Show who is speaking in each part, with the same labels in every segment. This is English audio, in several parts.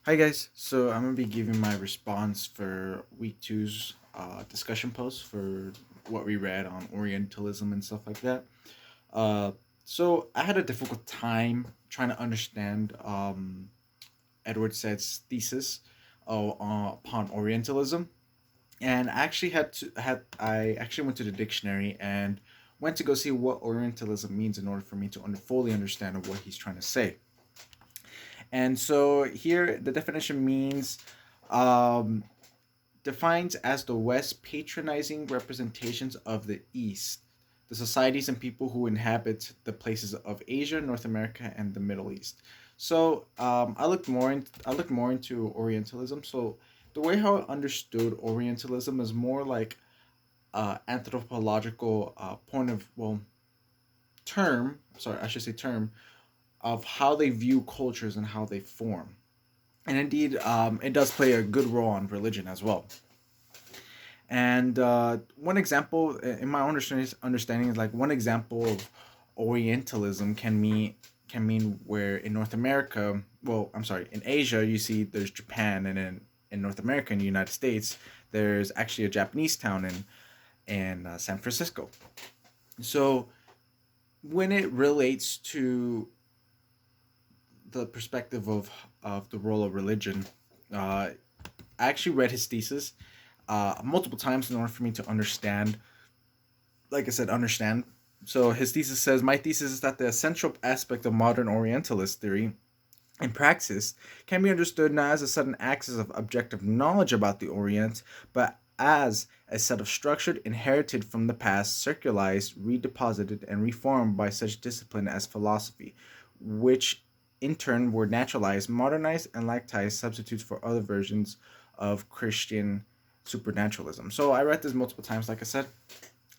Speaker 1: Hi guys, so I'm gonna be giving my response for week two's discussion post for what we read on Orientalism and stuff like that. Uh, so I had a difficult time trying to understand Edward Said's thesis upon Orientalism, and I actually went to the dictionary and went to go see what Orientalism means in order for me to fully understand what he's trying to say. And so here the definition means um, defines as the West patronizing representations of the East, the societies and people who inhabit the places of Asia, North America, and the Middle East. So I looked more into Orientalism. So the way how I understood Orientalism is more like anthropological point of term. Sorry, I should say term of how they view cultures and how they form. And indeed, it does play a good role on religion as well. And one example, in my understanding, is like one example of Orientalism can mean where in North America, well, I'm sorry, in Asia, you see there's Japan, and in North America, in the United States, there's actually a Japanese town in San Francisco. So when it relates to the perspective of the role of religion, I actually read his thesis multiple times in order for me to understand. Like I said, understand. So his thesis says, my thesis is that the essential aspect of modern Orientalist theory and praxis can be understood not as a sudden access of objective knowledge about the Orient, but as a set of structured, inherited from the past, circularized, redeposited, and reformed by such discipline as philosophy, which in turn were naturalized, modernized, and lactized substitutes for other versions of Christian supernaturalism. So I read this multiple times, like I said,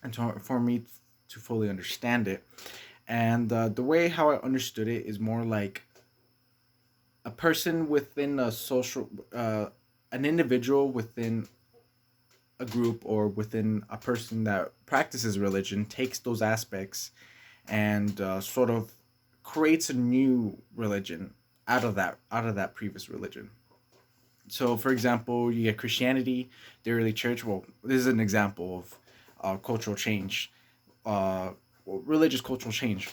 Speaker 1: and for me to fully understand it. And the way how I understood it is more like a person within a social, an individual within a group or within a person that practices religion takes those aspects and sort of creates a new religion out of that previous religion. So, for example, you get Christianity, the early church. Well, this is an example of cultural change, uh, religious cultural change,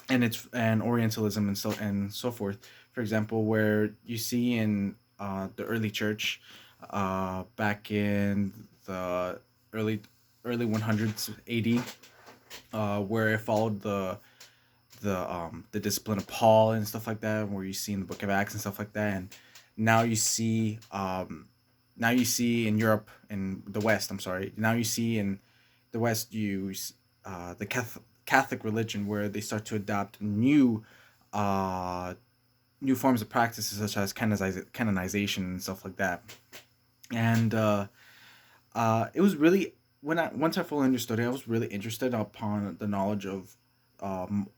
Speaker 1: and Orientalism and so forth. For example, where you see in the early church, back in the early early 100s AD, where it followed the discipline of Paul and stuff like that, where you see in the Book of Acts and stuff like that, and now you see now you see in Europe, in the West. I'm sorry. Now you see in the West, the Catholic religion, where they start to adopt uh, new forms of practices such as canonization and stuff like that. And it was really when I once I fully understood it, I was really interested upon the knowledge of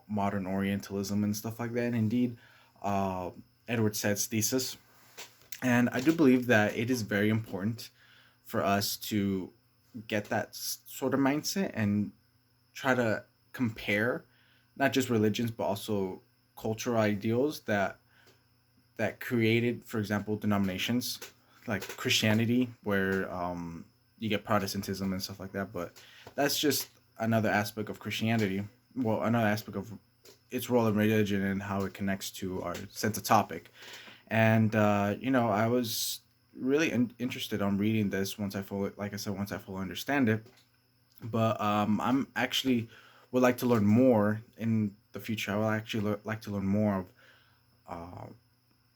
Speaker 1: modern Orientalism and stuff like that. And indeed, uh, Edward Said's thesis, and I do believe that it is very important for us to get that sort of mindset and try to compare not just religions but also cultural ideals that created, for example, denominations like Christianity, where you get Protestantism and stuff like that. But that's just another aspect of Christianity. Well, another aspect of its role in religion and how it connects to our sense of topic. And I was really interested on reading this once I fully, like I said, once I fully understand it. But I'm actually would like to learn more in the future. I would actually like to learn uh,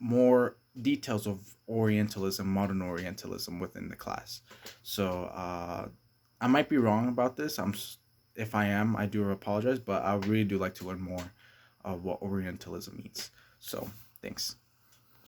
Speaker 1: more details of Orientalism, modern Orientalism within the class. So I might be wrong about this. If I am, I do apologize, but I really do like to learn more of what Orientalism means. So thanks.